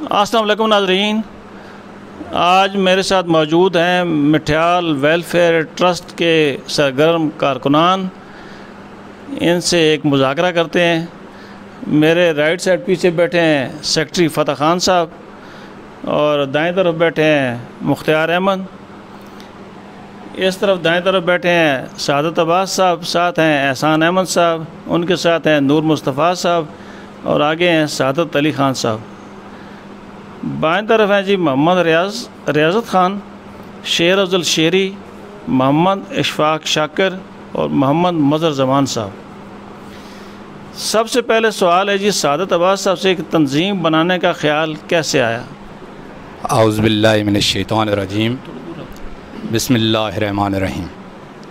अस्सलाम वालेकुम नाज़रीन, आज मेरे साथ मौजूद हैं मिठयाल वेलफेयर ट्रस्ट के सरगर्म कारकुनान। इनसे एक मुज़ाकरा करते हैं। मेरे राइट साइड पीछे बैठे हैं सेक्रेटरी फ़तह ख़ान साहब और दाएं तरफ बैठे हैं मुख्तियार अहमद। इस तरफ दाएं तरफ बैठे हैं सादत अब्बास साहब, साथ हैं एहसान अहमद साहब, उनके साथ हैं नूर मुस्तफ़ा साहब और आगे हैं सादत अली ख़ान साहब। बाएं तरफ हैं जी मोहम्मद रियाज़त ख़ान, शेर अफ़ज़ल शेरी, मोहम्मद इशफ़ाक़ शाकिर और मोहम्मद मज़हर ज़मान साहब। सबसे पहले सवाल है जी सादत अब्बास साहब से, एक तंजीम बनाने का ख़्याल कैसे आया? औज़ु बिल्लाहि मिनश्शैतानिर्रजीम, बिस्मिल्लाहिर्रहमानिर्रहीम।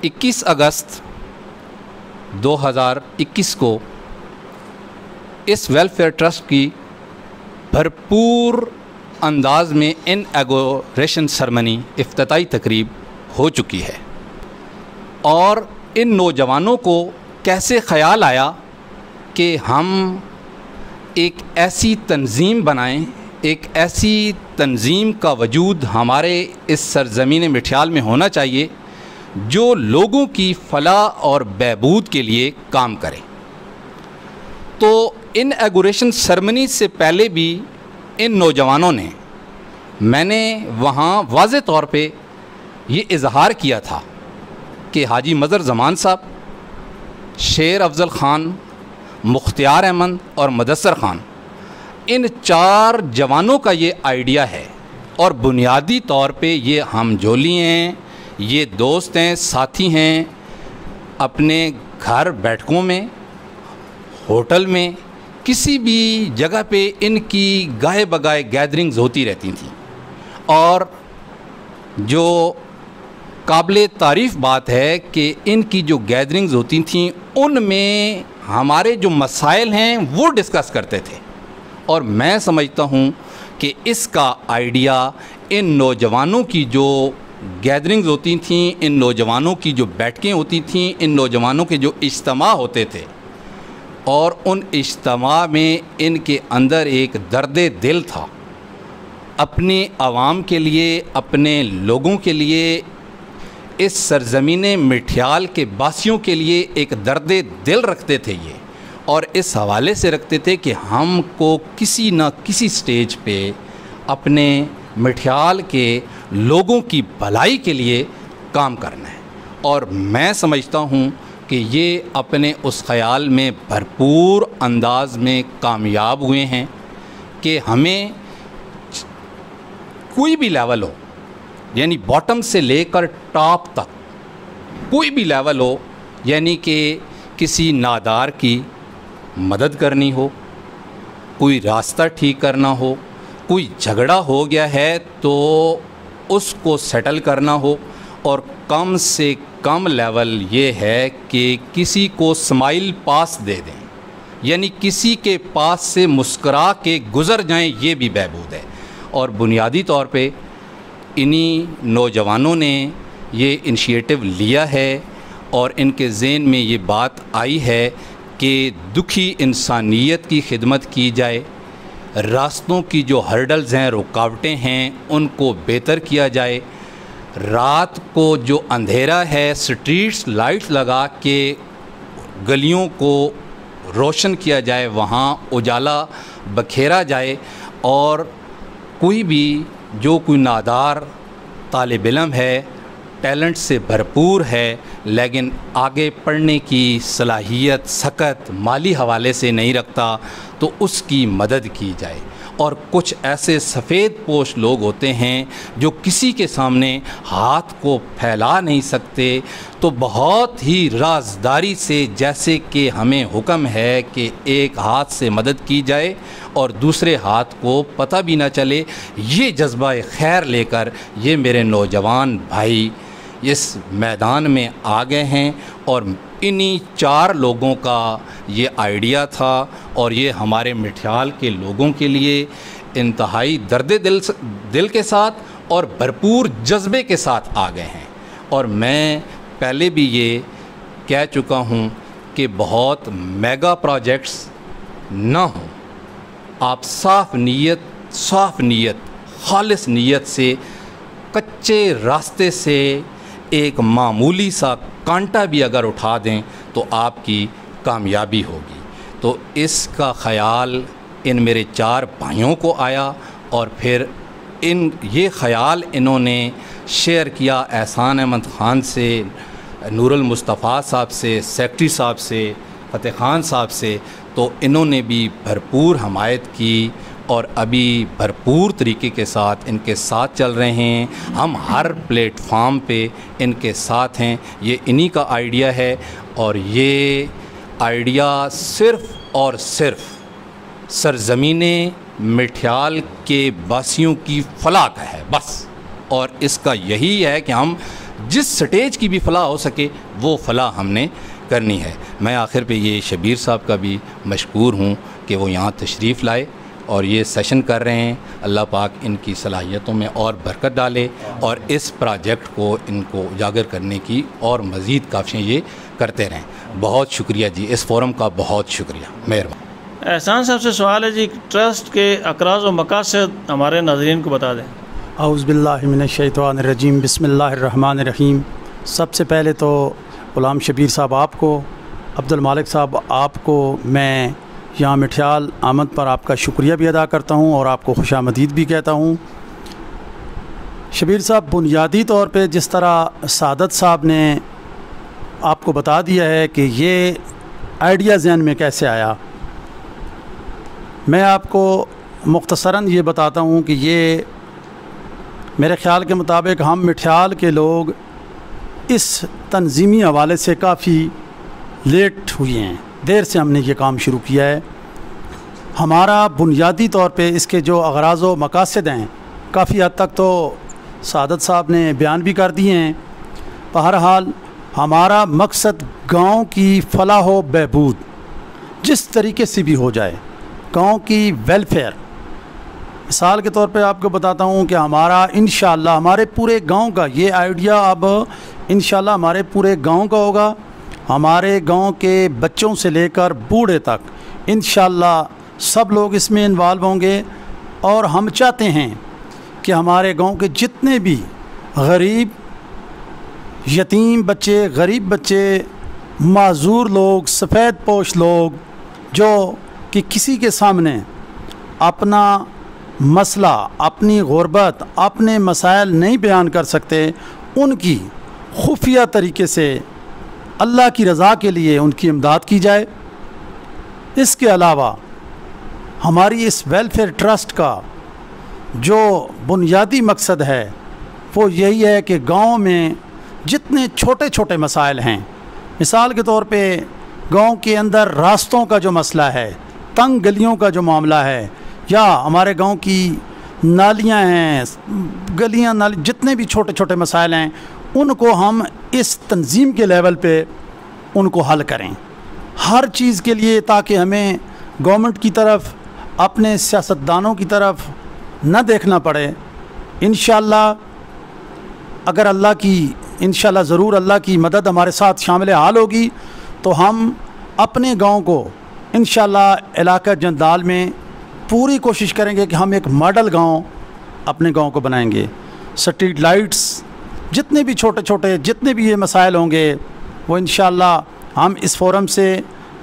21 अगस्त 2021 को इस वेलफेयर ट्रस्ट की भरपूर अंदाज में इनॉग्रेशन सेरेमनी इफ्तिताई तकरीब हो चुकी है और इन नौजवानों को कैसे ख़याल आया कि हम एक ऐसी तंजीम बनाएं, एक ऐसी तंजीम का वजूद हमारे इस सरज़मीन मिठयाल में होना चाहिए जो लोगों की फलाह और बहबूद के लिए काम करे। तो इनॉग्रेशन सेरेमनी से पहले भी इन नौजवानों ने, मैंने वहाँ वाज़े तौर पे ये इजहार किया था कि हाजी मज़हर ज़मान साहब, शेर अफ़ज़ल ख़ान, मुख्तियार अहमद और मुदस्सर ख़ान, इन 4 जवानों का ये आइडिया है और बुनियादी तौर पे ये हमजोली हैं, ये दोस्त हैं, साथी हैं। अपने घर बैठकों में, होटल में, किसी भी जगह पे इनकी गाहे बगाए गैदरिंग्स होती रहती थी और जो काबिल तारीफ़ बात है कि इनकी जो गैदरिंग्स होती थी उनमें हमारे जो मसाइल हैं वो डिस्कस करते थे। और मैं समझता हूँ कि इसका आइडिया इन नौजवानों की जो गैदरिंग्स होती थी, इन नौजवानों की जो बैठकें होती थी, इन नौजवानों के जो इज्तिमा होते थे और उन इज्तिमा में इनके अंदर एक दर्द दिल था अपने आवाम के लिए, अपने लोगों के लिए, इस सरज़मीन मिठयाल के बासियों के लिए एक दर्द दिल रखते थे ये, और इस हवाले से रखते थे कि हमको किसी न किसी स्टेज पे अपने मिठयाल के लोगों की भलाई के लिए काम करना है। और मैं समझता हूँ कि ये अपने उस ख़याल में भरपूर अंदाज में कामयाब हुए हैं कि हमें कोई भी लेवल हो, यानी बॉटम से लेकर टॉप तक कोई भी लेवल हो, यानी कि किसी नादार की मदद करनी हो, कोई रास्ता ठीक करना हो, कोई झगड़ा हो गया है तो उसको सेटल करना हो, और कम से कम लेवल ये है कि किसी को स्माइल पास दे दें, यानी किसी के पास से मुस्करा के गुज़र जाएं, ये भी बहबूद है। और बुनियादी तौर पे इन्हीं नौजवानों ने ये इनिशिएटिव लिया है और इनके ज़हन में ये बात आई है कि दुखी इंसानियत की खिदमत की जाए, रास्तों की जो हर्डल्स हैं, रुकावटें हैं, उनको बेहतर किया जाए। रात को जो अंधेरा है, स्ट्रीट्स लाइट्स लगा के गलियों को रोशन किया जाए, वहाँ उजाला बखेरा जाए और कोई भी जो कोई नादार तालिब इल्म है, टैलेंट से भरपूर है, लेकिन आगे पढ़ने की सलाहियत सकत माली हवाले से नहीं रखता, तो उसकी मदद की जाए। और कुछ ऐसे सफ़ेद पोश लोग होते हैं जो किसी के सामने हाथ को फैला नहीं सकते, तो बहुत ही राजदारी से, जैसे कि हमें हुक्म है कि एक हाथ से मदद की जाए और दूसरे हाथ को पता भी ना चले, ये जज्बा खैर लेकर ये मेरे नौजवान भाई इस मैदान में आ गए हैं। और इन्हीं 4 लोगों का ये आइडिया था और ये हमारे मिठयाल के लोगों के लिए इंतहाई दर्द दिल के साथ और भरपूर जज्बे के साथ आ गए हैं। और मैं पहले भी ये कह चुका हूँ कि बहुत मेगा प्रोजेक्ट्स ना हों, आप साफ़ नीयत साफ़ नीयत, खालिस नीयत से, कच्चे रास्ते से एक मामूली सा कांटा भी अगर उठा दें तो आपकी कामयाबी होगी। तो इसका ख़याल इन मेरे 4 भाइयों को आया और फिर ये ख़याल इन्होंने शेयर किया एहसान अहमद ख़ान से, नूरुल मुस्तफ़ा साहब से, सेक्रेटरी साहब से, फ़तेह ख़ान साहब से। तो इन्होंने भी भरपूर हमायत की और अभी भरपूर तरीके के साथ इनके साथ चल रहे हैं। हम हर प्लेटफार्म पे इनके साथ हैं। ये इन्हीं का आइडिया है और ये आइडिया सिर्फ़ और सिर्फ सरज़मीने मिठ्याल के वासियों की फलाह का है बस। और इसका यही है कि हम जिस स्टेज की भी फलाह हो सके वो फलाह हमने करनी है। मैं आखिर पे ये शबीर साहब का भी मशकूर हूँ कि वो यहाँ तशरीफ़ लाए और ये सेशन कर रहे हैं। अल्लाह पाक इनकी सलाहियतों में और बरकत डाले और इस प्रोजेक्ट को इनको उजागर करने की और मज़ीद काफ़ियाँ ये करते रहें। बहुत शुक्रिया जी, इस फोरम का बहुत शुक्रिया, मेहरबानी। एहसान साहब से सवाल है जी, ट्रस्ट के अकराज व मकासद हमारे नाज़रीन को बता दें। औज़ुबिल्लाहि मिनश्शैतानिर्रजीम, बिस्मिल्लाहिर्रहमानिर्रहीम। सबसे पहले तो ग़ुलाम शबीर साहब आपको, अब्दुल मालिक साहब आपको मैं यहाँ मिठ्याल आमद पर आपका शुक्रिया भी अदा करता हूँ और आपको खुशामदीद भी कहता हूँ। शबीर साहब, बुनियादी तौर पे जिस तरह सादत साहब ने आपको बता दिया है कि ये आइडिया ज़हन में कैसे आया, मैं आपको मुख्तसरन ये बताता हूँ कि ये मेरे ख़्याल के मुताबिक हम मिठ्याल के लोग इस तंजीमी हवाले से काफ़ी लेट हुए हैं, देर से हमने ये काम शुरू किया है। हमारा बुनियादी तौर पे इसके जो अगराज़ व मकासद हैं काफ़ी हद तक तो सादत साहब ने बयान भी कर दिए हैं। बहरहाल हमारा मकसद गांव की फलाह व बहबूद जिस तरीके से भी हो जाए, गांव की वेलफेयर। मिसाल के तौर पे आपको बताता हूँ कि हमारा इंशाअल्लाह हमारे पूरे गांव का ये आइडिया अब इंशाअल्लाह हमारे पूरे गांव का होगा। हमारे गांव के बच्चों से लेकर बूढ़े तक इंशाअल्लाह सब लोग इसमें इन्वॉल्व होंगे और हम चाहते हैं कि हमारे गांव के जितने भी गरीब यतीम बच्चे, गरीब बच्चे, माजूर लोग, सफ़ेद पोश लोग जो कि किसी के सामने अपना मसला, अपनी गुर्बत, अपने मसाइल नहीं बयान कर सकते, उनकी खुफिया तरीके से अल्लाह की रज़ा के लिए उनकी इमदाद की जाए। इसके अलावा हमारी इस वेलफेयर ट्रस्ट का जो बुनियादी मकसद है वो यही है कि गांव में जितने छोटे छोटे मसाइल हैं, मिसाल के तौर पे गांव के अंदर रास्तों का जो मसला है, तंग गलियों का जो मामला है, या हमारे गांव की नालियां हैं, गलियां नाली, जितने भी छोटे छोटे मसाइल हैं उनको हम इस तंजीम के लेवल पे उनको हल करें हर चीज़ के लिए, ताकि हमें गवर्नमेंट की तरफ, अपने सियासतदानों की तरफ न देखना पड़े। इंशाअल्लाह अगर अल्लाह की, इंशाअल्लाह ज़रूर अल्लाह की मदद हमारे साथ शामिल हाल होगी तो हम अपने गांव को इंशाअल्लाह इलाका जंदाल में पूरी कोशिश करेंगे कि हम एक मॉडल गांव अपने गांव को बनाएंगे। स्ट्रीट लाइट्स, जितने भी छोटे छोटे जितने भी ये मसाइल होंगे वो इंशाअल्लाह हम इस फोरम से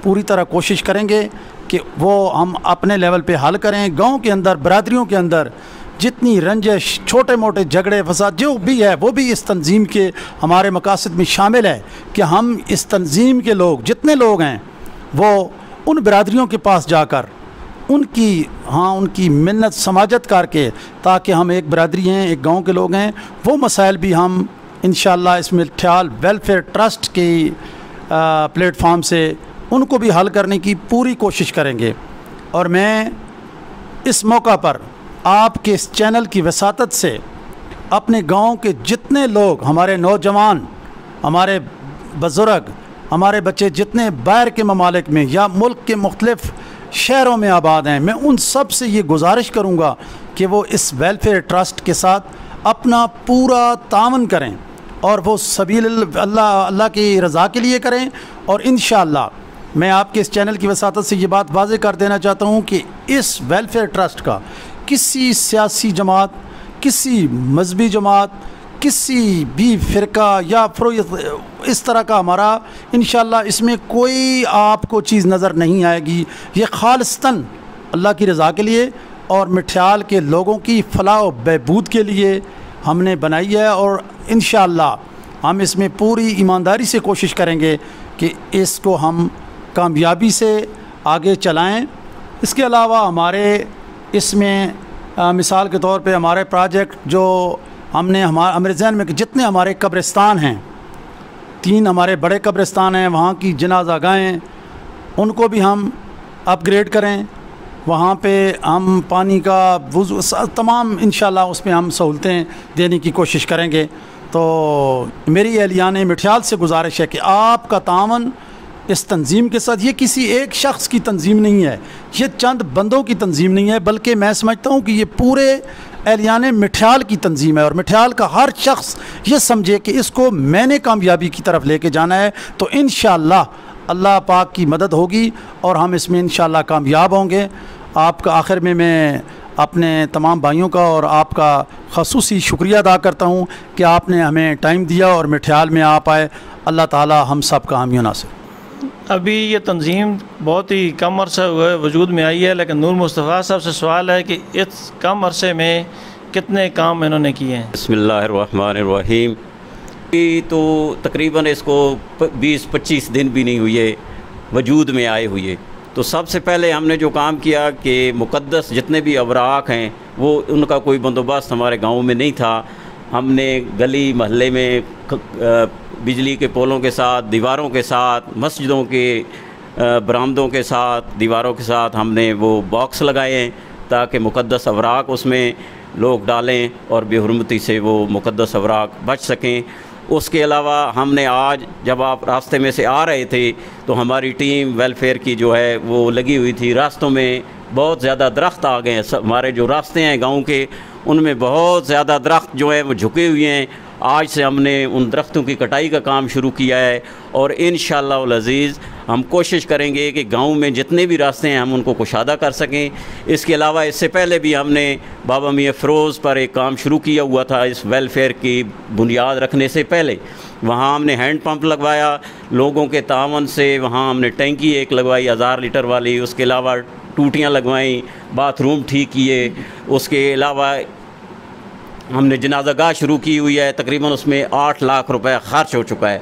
पूरी तरह कोशिश करेंगे कि वो हम अपने लेवल पे हल करें। गांव के अंदर, बरादरियों के अंदर जितनी रंजिश, छोटे मोटे झगड़े फसाद जो भी है वो भी इस तंजीम के हमारे मकासद में शामिल है कि हम इस तंजीम के लोग, जितने लोग हैं, वो उन बरादरियों के पास जाकर उनकी मिन्नत समाजत करके, ताकि हम एक बरादरी हैं, एक गांव के लोग हैं, वो मसाइल भी हम इंशाअल्लाह इस मिठ्याल वेलफेयर ट्रस्ट के प्लेटफॉर्म से उनको भी हल करने की पूरी कोशिश करेंगे। और मैं इस मौका पर आपके इस चैनल की वसातत से अपने गांव के जितने लोग, हमारे नौजवान, हमारे बुज़ुर्ग, हमारे बच्चे जितने बाहर के ममालिक में या मुल्क के मुख्तलिफ़ शहरों में आबाद हैं, मैं उन सब से ये गुजारिश करूँगा कि वो इस वेलफेयर ट्रस्ट के साथ अपना पूरा तावन करें और वो सबील अल्लाह की रज़ा के लिए करें। और इंशाअल्लाह मैं आपके इस चैनल की वसातत से ये बात वाज़ेह कर देना चाहता हूँ कि इस वेलफेयर ट्रस्ट का किसी सियासी जमात, किसी मजहबी जमात, किसी भी फ़िरका या इस तरह का हमारा इंशाअल्लाह इसमें कोई आपको चीज़ नज़र नहीं आएगी। ये खालिस्तन अल्लाह की रज़ा के लिए और मिठ्याल के लोगों की फलाह व बहबूद के लिए हमने बनाई है, और इंशाअल्लाह हम इसमें पूरी ईमानदारी से कोशिश करेंगे कि इसको हम कामयाबी से आगे चलाएं। इसके अलावा हमारे इसमें मिसाल के तौर पे हमारे प्रोजेक्ट जो हमारे जहन में कि जितने हमारे कब्रिस्तान हैं, 3 हमारे बड़े कब्रिस्तान हैं, वहाँ की जनाजा गाहें उनको भी हम अपग्रेड करें, वहाँ पे हम पानी का वुज़ू तमाम इंशाअल्लाह उसमें हम सहूलतें देने की कोशिश करेंगे। तो मेरी एहलियान मिठ्याल से गुजारिश है कि आपका तावन इस तंजीम के साथ, ये किसी एक शख्स की तंजीम नहीं है, ये चंद बंदों की तंजीम नहीं है, बल्कि मैं समझता हूँ कि ये पूरे एहलियान मिठ्याल की तंजीम है, और मिठ्याल का हर शख्स ये समझे कि इसको मैंने कामयाबी की तरफ लेके जाना है, तो इंशाअल्लाह अल्लाह पाक की मदद होगी और हम इसमें इंशाअल्लाह कामयाब होंगे। आपका आखिर में मैं अपने तमाम भाइयों का और आपका ख़ुसूसी शुक्रिया अदा करता हूँ कि आपने हमें टाइम दिया और मिठ्याल में आप आए। अल्लाह ताला हम सब का हामी नासिर। अभी ये तंजीम बहुत ही कम अरसा हुआ वजूद में आई है, लेकिन नूर मुस्तफ़ा साहब से सवाल है कि इस कम अरसे में कितने काम इन्होंने किए हैं। बिस्मिल्लाहिर्रहमानिर्रहीम। तो तकरीबन इसको 20-25 दिन भी नहीं हुए वजूद में आए हुए। तो सबसे पहले हमने जो काम किया कि मुक़द्दस जितने भी अवराक हैं वो उनका कोई बंदोबस्त हमारे गांव में नहीं था। हमने गली महल्ले में बिजली के पोलों के साथ, दीवारों के साथ, मस्जिदों के बरामदों के साथ, दीवारों के साथ हमने वो बॉक्स लगाए हैं ताकि मुक़द्दस अवराक उसमें लोग डालें और बेहुरमती से वो मुक़द्दस अवराक बच सकें। उसके अलावा हमने आज जब आप रास्ते में से आ रहे थे तो हमारी टीम वेलफेयर की जो है वो लगी हुई थी। रास्तों में बहुत ज़्यादा दरख्त आ गए हैं, हमारे जो रास्ते हैं गांव के उनमें बहुत ज़्यादा दरख्त जो है वो झुके हुए हैं। आज से हमने उन दरख्तों की कटाई का काम शुरू किया है और इंशाअल्लाह अल अज़ीज़ हम कोशिश करेंगे कि गांव में जितने भी रास्ते हैं हम उनको कुशादा कर सकें। इसके अलावा इससे पहले भी हमने बाबा मियाँ फ़िरोज़ पर एक काम शुरू किया हुआ था। इस वेलफेयर की बुनियाद रखने से पहले वहाँ हमने हैंड पंप लगवाया लोगों के तावन से, वहाँ हमने टैंकी एक लगवाई 1000 लीटर वाली, उसके अलावा टूटियाँ लगवाई, बाथरूम ठीक किए। उसके अलावा हमने जनाज़ागाह शुरू की हुई है, तकरीबन उसमें 8 लाख रुपए ख़र्च हो चुका है।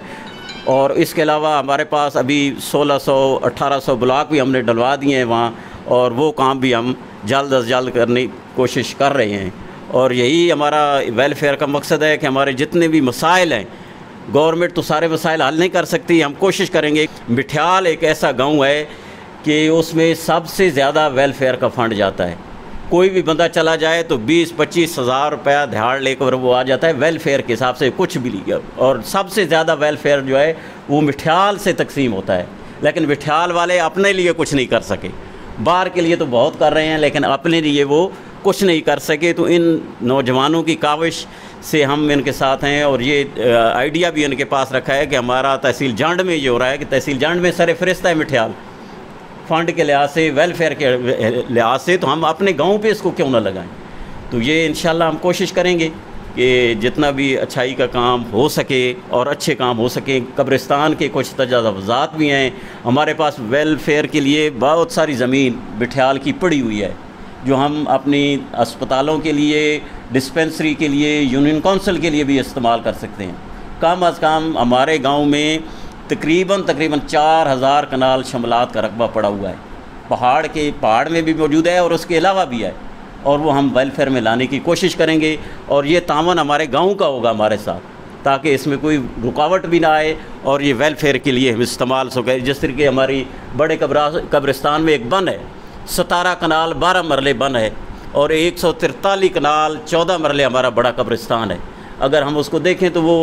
और इसके अलावा हमारे पास अभी 1600-1800 ब्लॉक भी हमने डलवा दिए हैं वहाँ, और वो काम भी हम जल्द अज जल्द करने की कोशिश कर रहे हैं। और यही हमारा वेलफेयर का मकसद है कि हमारे जितने भी मसाइल हैं, गवर्नमेंट तो सारे मसाइल हल नहीं कर सकती, हम कोशिश करेंगे। मिठ्याल एक ऐसा गाँव है कि उसमें सबसे ज़्यादा वेलफेयर का फ़ंड जाता है। कोई भी बंदा चला जाए तो 20-25 हज़ार रुपया दिहाड़ लेकर वो आ जाता है वेलफेयर के हिसाब से, कुछ भी लिया। और सबसे ज़्यादा वेलफेयर जो है वो मिठ्याल से तकसीम होता है, लेकिन मिठ्याल वाले अपने लिए कुछ नहीं कर सके। बाहर के लिए तो बहुत कर रहे हैं लेकिन अपने लिए वो कुछ नहीं कर सके। तो इन नौजवानों की काविश से हम इनके साथ हैं और ये आइडिया भी इनके पास रखा है कि हमारा तहसील जांड में ये हो रहा है कि तहसील जांड में सर फरिश्ता है मिठ्याल फ़ंड के लिहाज से, वेलफेयर के लिहाज से, तो हम अपने गांव पे इसको क्यों ना लगाएं। तो ये इंशाल्लाह हम कोशिश करेंगे कि जितना भी अच्छाई का काम हो सके और अच्छे काम हो सके। कब्रिस्तान के कुछ तजावुज़ात भी हैं हमारे पास, वेलफेयर के लिए बहुत सारी ज़मीन मिठ्याल की पड़ी हुई है जो हम अपनी अस्पतालों के लिए, डिस्पेंसरी के लिए, यूनियन काउंसिल के लिए भी इस्तेमाल कर सकते हैं। कम अज़ कम हमारे गाँव में तकरीबन 4000 कनाल शमलात का रकबा पड़ा हुआ है। पहाड़ में भी मौजूद है और उसके अलावा भी है, और वो हम वेलफेयर में लाने की कोशिश करेंगे। और ये तावन हमारे गांव का होगा हमारे साथ, ताकि इसमें कोई रुकावट भी ना आए और ये वेलफेयर के लिए हम इस्तेमाल हो गए। जिस तरीके हमारी बड़े कब्रिस्तान में एक बन है, 17 कनाल 12 मरले बन है, और 143 कनाल 14 मरले हमारा बड़ा कब्रिस्तान है। अगर हम उसको देखें तो वो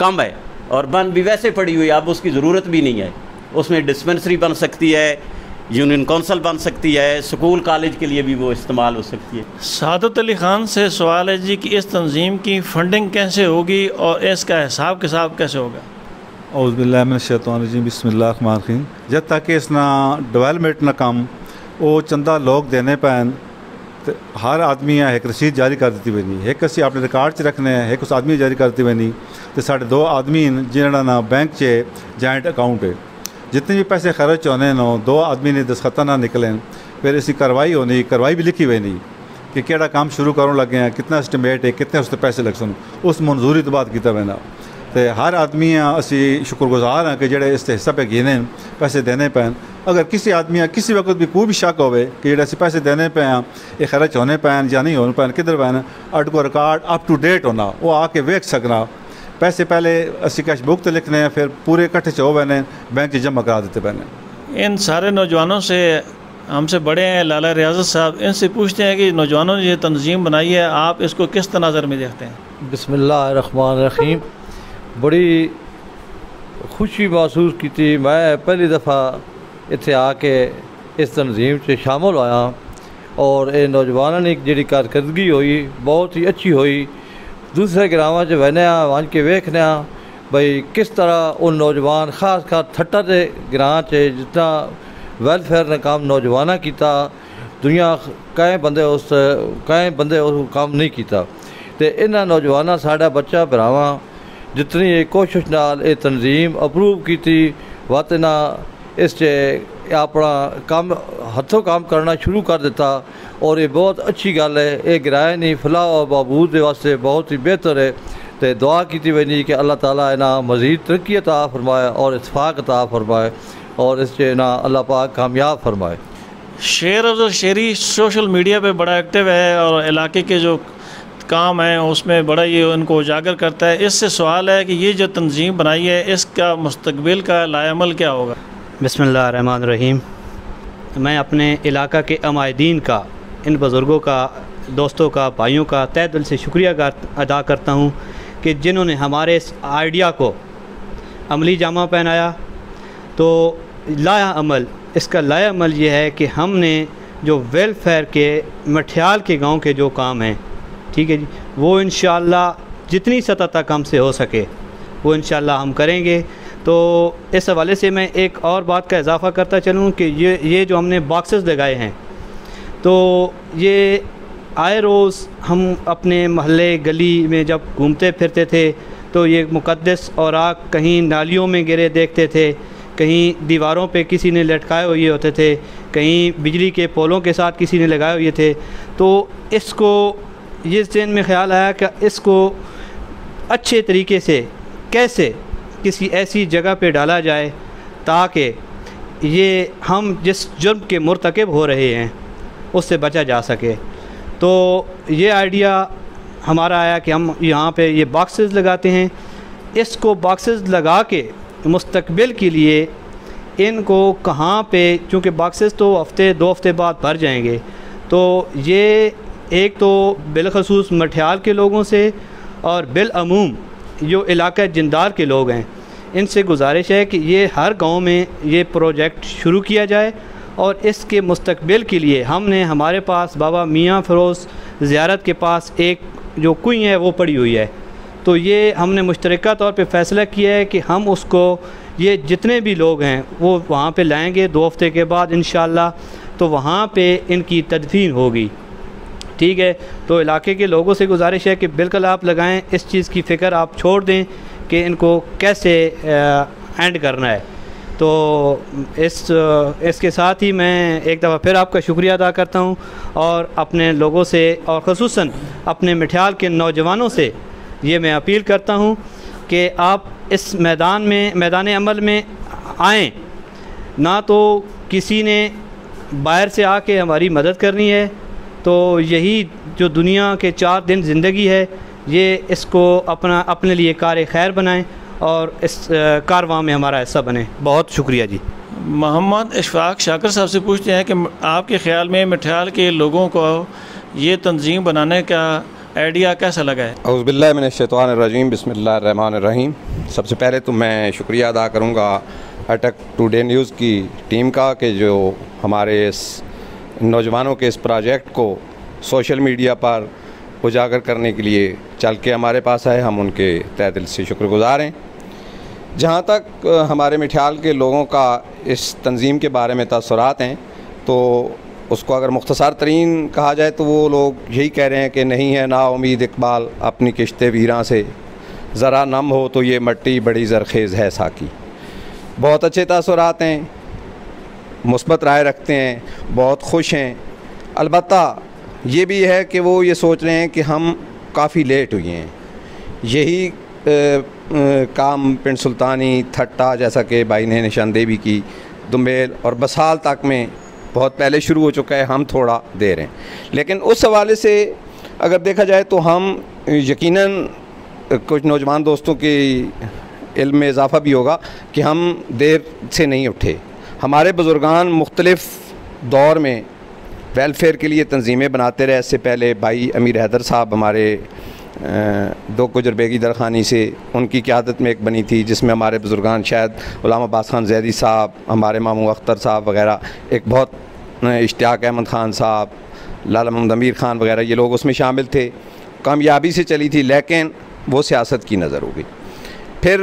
कम है और बन भी वैसे पड़ी हुई है, अब उसकी ज़रूरत भी नहीं है। उसमें डिस्पेंसरी बन सकती है, यूनियन काउंसिल बन सकती है, स्कूल कॉलेज के लिए भी वो इस्तेमाल हो सकती है। सादत अली ख़ान से सवाल है जी कि इस तंजीम की फ़ंडिंग कैसे होगी और इसका हिसाब किताब कैसे होगा। औज़ुबिल्लाहि मिनश्शैतानिर्रजीम, बिस्मिल्लाहिर्रहमानिर्रहीम। जब तक इसना डेवलपमेंट ना कम वो चंदा लोग देने पैन तो हर आदमी एक रसीद जारी कर दी वही, एक असी अपने रिकॉर्ड च रखने, एक उस आदमी जारी करती वही। तो साढ़े 2 आदमी जिन्होंने ना बैंक च जॉइंट अकाउंट है, जितने भी पैसे खर्च होने नो 2 आदमी ने दस्खत ना निकले, फिर इसी कार्रवाई होनी, कार्रवाई भी लिखी हुई नहीं कि केड़ा काम शुरू करों लगे हैं, कितना एस्टिमेट है, कितने उसते पैसे लग सन, उस मंजूरी तो बाद किया वैना। तो हर आदमी असी शुक्रगुजार हैं कि जेड़े इस हिस्सा पे गिने पैसे देने पैन। अगर किसी आदमी किसी वक्त भी कोई भी शक होवे कि जेड़े असी पैसे देने पे हैं, ये खर्च होने पैन या नहीं होने पैन, किधर पैन, अट को रिकॉर्ड अप टू डेट होना, वो आके वेख सकना। पैसे पहले असी कैश बुक तो लिखने हैं, फिर पूरे इकट्ठे च हो पैने बैंक च जमा करा देते पैने। इन सारे नौजवानों से हमसे बड़े हैं लाला रियाजत साहब, इनसे पूछते हैं कि नौजवानों ने ये तंजीम बनाई है, आप इसको किस तनाज़र में देखते हैं? बिस्मिल्लाहिर्रहमानिर्रहीम। बड़ी खुशी महसूस की थी, मैं पहली दफ़ा इत्थे आके इस तंजीम से शामिल होया और ये नौजवानों ने जी कारकर्दगी हुई बहुत ही अच्छी हुई। दूसरे ग्रामां च वहने वंज के वेखने भाई किस तरह उन नौजवान खासकर थट्टा के ग्रां च जितना वेलफेयर ने काम नौजवाना किया, दुनिया कई बंदे उस काम नहीं किया। तो इन्हां नौजवाना साडा बच्चा भरावां जितनी कोशिश नाल ये तंजीम अप्रूव की थी, वत ना इस अपना काम हथों काम करना शुरू कर दिता और ये बहुत अच्छी गल है। ये गिराए नहीं फलाह और बहबूद के वास्ते बहुत ही बेहतर है। तो दुआ की वही कि अल्लाह ताला इन्हें मज़ीद तरक्की अता फरमाए और इत्फाक अता फरमाए और इस ना अल्लाह पाक कामयाब फरमाए। शेर अफजल शेरी सोशल मीडिया पे बड़ा एक्टिव है और इलाके के जो काम है उसमें बड़ा ये उनको उजागर करता है। इससे सवाल है कि ये जो तंजीम बनाई है इसका मुस्तकबिल का लाएमल क्या होगा? बिस्मिल्लाहिर्रहमानिर्रहीम। मैं अपने इलाका के अमायदीन का, इन बुज़ुर्गों का, दोस्तों का, भाइयों का तहे दिल से शुक्रिया अदा करता हूँ कि जिन्होंने हमारे इस आइडिया को अमली जामा पहनाया। तो लाया अमल, इसका लाया अमल ये है कि हमने जो वेलफेयर के मठियाल के गांव के जो काम हैं, ठीक है जी, वो इंशाअल्लाह जितनी सतह तक हमसे हो सके वो इंशाअल्लाह हम करेंगे। तो इस हवाले से मैं एक और बात का इजाफ़ा करता चलूँ कि ये जो हमने बॉक्सेस लगाए हैं, तो ये आए रोज़ हम अपने महल्ले गली में जब घूमते फिरते थे तो ये मुक़द्दस औराक कहीं नालियों में गिरे देखते थे, कहीं दीवारों पे किसी ने लटकाए हुए होते थे, कहीं बिजली के पोलों के साथ किसी ने लगाए हुए थे। तो इसको ये ज़हन में ख़्याल आया कि इसको अच्छे तरीके से कैसे किसी ऐसी जगह पे डाला जाए ताकि ये हम जिस जुर्म के मुर्तकब हो रहे हैं उससे बचा जा सके। तो ये आइडिया हमारा आया कि हम यहाँ पे ये बॉक्सेस लगाते हैं। इसको बॉक्सेस लगा के मुस्तकबिल के लिए इनको कहाँ पे, चूँकि बॉक्सेस तो हफ़्ते 2 हफ़्ते बाद भर जाएंगे, तो ये एक तो बिलखसूस मठियाल के लोगों से और बिलअमूम जो इलाका जिंदार के लोग हैं इनसे गुजारिश है कि ये हर गांव में ये प्रोजेक्ट शुरू किया जाए। और इसके मुस्तकबिल के लिए हमने हमारे पास बाबा मियाँ फ़िरोज़ ज़ियारत के पास एक जो कुएं है वो पड़ी हुई है। तो ये हमने मुश्तरका तौर पे फ़ैसला किया है कि हम उसको ये जितने भी लोग हैं वो वहाँ पे लाएंगे 2 हफ़्ते के बाद इंशाअल्लाह, तो वहाँ पे इनकी तदफीन होगी। ठीक है, तो इलाके के लोगों से गुजारिश है कि बिल्कुल आप लगाएं, इस चीज़ की फ़िक्र आप छोड़ दें कि इनको कैसे एंड करना है। तो इसके साथ ही मैं एक दफ़ा फिर आपका शुक्रिया अदा करता हूं और अपने लोगों से और ख़ुसूसन अपने मठियाल के नौजवानों से ये मैं अपील करता हूं कि आप इस मैदान अमल में आएँ। ना तो किसी ने बाहर से आके हमारी मदद करनी है, तो यही जो दुनिया के 4 दिन ज़िंदगी है ये इसको अपने लिए कार खैर बनाएं और इस कारवां में हमारा हिस्सा बने। बहुत शुक्रिया जी। मोहम्मद इशफाक शाकिर साहब से पूछते हैं कि आपके ख़्याल में मठियाल के लोगों को ये तंजीम बनाने का आइडिया कैसा लगा है? औज़ुबिल्लाहि मिनश्शैतानिर्रजीम, बिस्मिल्लाहिर्रहमानिर्रहीम। सबसे पहले तो मैं शुक्रिया अदा करूँगा अटक टुडे न्यूज़ की टीम का कि जो हमारे इस नौजवानों के इस प्रोजेक्ट को सोशल मीडिया पर उजागर करने के लिए चल के हमारे पास आए। हम उनके तहे दिल से शुक्रगुज़ार हैं। जहाँ तक हमारे मठियाल के लोगों का इस तंजीम के बारे में तअस्सुरात हैं, तो उसको अगर मुख्तसर तरीन कहा जाए तो वो लोग यही कह रहे हैं कि नहीं है ना उम्मीद इकबाल अपनी किश्ते वीरां से, ज़रा नम हो तो ये मट्टी बड़ी ज़रखेज़ है साकी। बहुत अच्छे तासुरात हैं, मुस्बत राय रखते हैं, बहुत खुश हैं। अलबत्ता ये भी है कि वो ये सोच रहे हैं कि हम काफ़ी लेट हुए हैं। यही काम पिंड सुल्तानी, थट्टा, जैसा कि भाई ने निशानदेही की, दुम्बेल और बसाल तक में बहुत पहले शुरू हो चुका है, हम थोड़ा देर हैं। लेकिन उस हवाले से अगर देखा जाए तो हम यकीनन कुछ नौजवान दोस्तों के इल्म में इजाफ़ा भी होगा कि हम देर से नहीं उठे। हमारे बुज़ुर्गान मुख्तलिफ़ दौर में वेलफेयर के लिए तंजीमें बनाते रहे। इससे पहले भाई अमीर हैदर साहब हमारे दो गुजर बेगी दरखानी से, उनकी क़यादत में एक बनी थी जिसमें हमारे बुज़ुर्गान शायद ग़ुलाम अब्बास खान ज़ैदी साहब, हमारे मामू अख्तर साहब वग़ैरह, एक बहुत इश्तियाक अहमद ख़ान साहब, लाला मोहम्मद अमीर ख़ान वग़ैरह, ये लोग उसमें शामिल थे। कामयाबी से चली थी, लेकिन वो सियासत की नज़र हो गई। फिर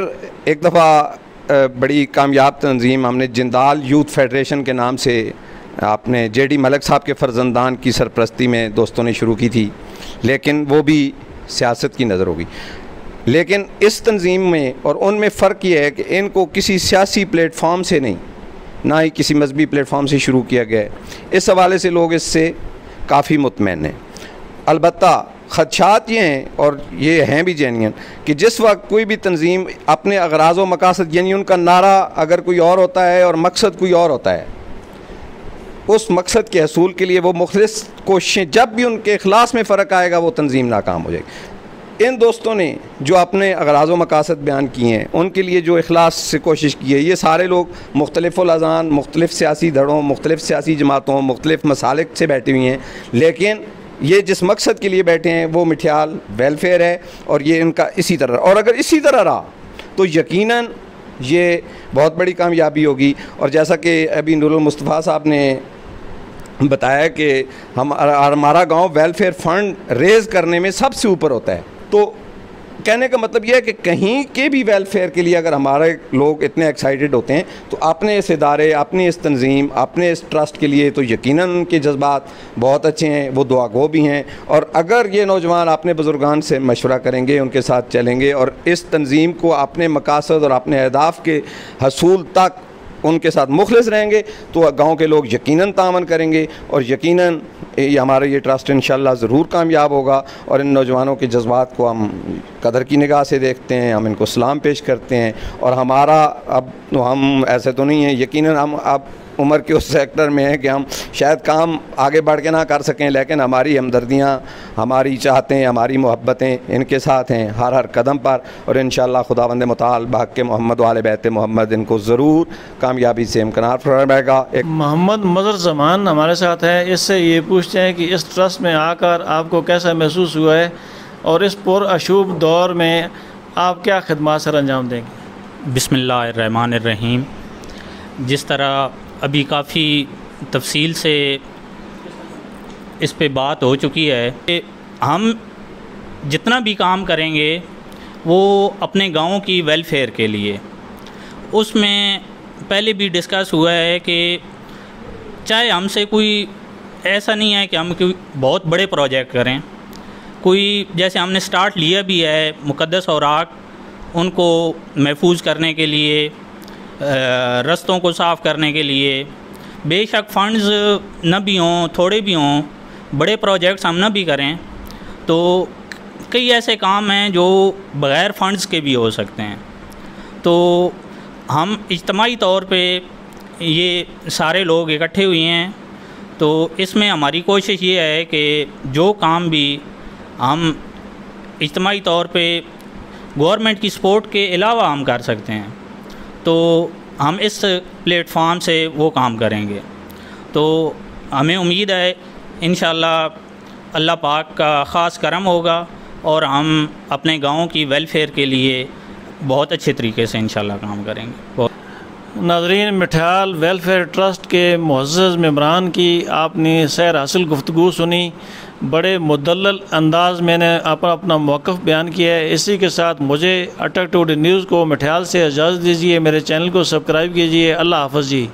एक दफ़ा बड़ी कामयाब तंजीम हमने जिंदाल यूथ फेडरेशन के नाम से आपने JD मलिक साहब के फ़र्जंदान की सरपरस्ती में दोस्तों ने शुरू की थी, लेकिन वो भी सियासत की नज़र होगी। लेकिन इस तंजीम में और उनमें फ़र्क ये है कि इनको किसी सियासी प्लेटफॉर्म से नहीं, ना ही किसी मजहबी प्लेटफॉर्म से शुरू किया गया है। इस हवाले से लोग इससे काफ़ी मुतमईन हैं। अलबत्ता ख़दशात ये हैं, और ये हैं भी जेन्युइन, कि जिस वक्त कोई भी तंजीम अपने अगराज़ व मकासद, यानी उनका नारा अगर कोई और होता है और मकसद कोई और होता है, उस मकसद के हसूल के लिए वो मुख्तलिफ़ कोशिशें, जब भी उनके इखलास में फ़र्क आएगा वो तंजीम नाकाम हो जाएगी। इन दोस्तों ने जो अपने अगराज़ व मकासद बयान किए हैं, उनके लिए जो इखलास से कोशिश की है, ये सारे लोग मुख्तलिफ़ अज़ान, मुख्तलिफ़ सियासी धड़ों, मुख्तलिफ़ सियासी जमातों, मुख्तलिफ़ मसालिक से बैठी हुई हैं, लेकिन ये जिस मकसद के लिए बैठे हैं वो मिठियाल वेलफेयर है। और ये इनका इसी तरह, और अगर इसी तरह रहा तो यकीनन ये बहुत बड़ी कामयाबी होगी। और जैसा कि अभी नूरुल मुस्तफ़ा साहब ने बताया कि हमारा गांव वेलफेयर फ़ंड रेज़ करने में सबसे ऊपर होता है, तो कहने का मतलब यह है कि कहीं के भी वेलफेयर के लिए अगर हमारे लोग इतने एक्साइटेड होते हैं तो अपने इस इदारे, अपनी इस तंजीम, अपने इस ट्रस्ट के लिए तो यकीनन उनके जज्बात बहुत अच्छे हैं, वो दुआगो भी हैं। और अगर ये नौजवान अपने बुज़ुर्गान से मशवरा करेंगे, उनके साथ चलेंगे और इस तंजीम को अपने मकासद और अपने अहदाफ के हसूल तक उनके साथ मुखलिस रहेंगे, तो गांव के लोग यकीनन तामन करेंगे और यकीनन ये हमारा ये ट्रस्ट इंशाल्लाह ज़रूर कामयाब होगा। और इन नौजवानों के जज्बात को हम कदर की निगाह से देखते हैं, हम इनको सलाम पेश करते हैं। और हमारा अब हम ऐसे तो नहीं है, यकीनन हम अब उम्र के उस सेक्टर में है कि हम शायद काम आगे बढ़ के ना कर सकें, लेकिन हमारी हमदर्दियाँ, हमारी चाहतें, हमारी मोहब्बतें इनके साथ हैं हर हर कदम पर। और इंशाअल्लाह खुदावंद मुताल बहक़ मोहम्मद वाले बैत मोहम्मद इनको ज़रूर कामयाबी से इम्कनार फरमाएगा। एक मोहम्मद मज़हर ज़मान हमारे साथ है, इससे ये पूछते हैं कि इस ट्रस्ट में आकर आपको कैसा महसूस हुआ है और इस पुरअशूब दौर में आप क्या खिदमत सर अंजाम देंगे? बिस्मिल्लाहिर्रहमानिर्रहीम। जिस तरह अभी काफ़ी तफसील से इस पे बात हो चुकी है कि हम जितना भी काम करेंगे वो अपने गाँव की वेलफेयर के लिए, उसमें पहले भी डिस्कस हुआ है कि चाहे हमसे कोई ऐसा नहीं है कि हम कोई बहुत बड़े प्रोजेक्ट करें, कोई जैसे हमने स्टार्ट लिया भी है मुक़द्दस औराक उनको महफूज करने के लिए, रस्तों को साफ़ करने के लिए, बेशक फ़ंड्स न भी हों, थोड़े भी हों, बड़े प्रोजेक्ट्स हम न भी करें, तो कई ऐसे काम हैं जो बग़ैर फ़ंड्स के भी हो सकते हैं। तो हम इज्तमाही तौर पे ये सारे लोग इकट्ठे हुए हैं, तो इसमें हमारी कोशिश ये है कि जो काम भी हम इज्तमाही तौर पे गवर्नमेंट की सपोर्ट के अलावा हम कर सकते हैं, तो हम इस प्लेटफॉर्म से वो काम करेंगे। तो हमें उम्मीद है इंशाअल्लाह अल्लाह पाक का ख़ास करम होगा और हम अपने गाँव की वेलफेयर के लिए बहुत अच्छे तरीके से इंशाअल्लाह काम करेंगे। नाज़रीन, मिठियाल वेलफेयर ट्रस्ट के मुअज़्ज़ज़ मेंबरान की आपने सैर हासिल गुफ्तगू सुनी, बड़े मुदल्लल अंदाज मैंने अपना मौक़िफ़ बयान किया है। इसी के साथ मुझे अटक टुडे न्यूज़ को मिठियाल से इजाज़त दीजिए, मेरे चैनल को सब्सक्राइब कीजिए। अल्लाह हाफ़िज़ जी।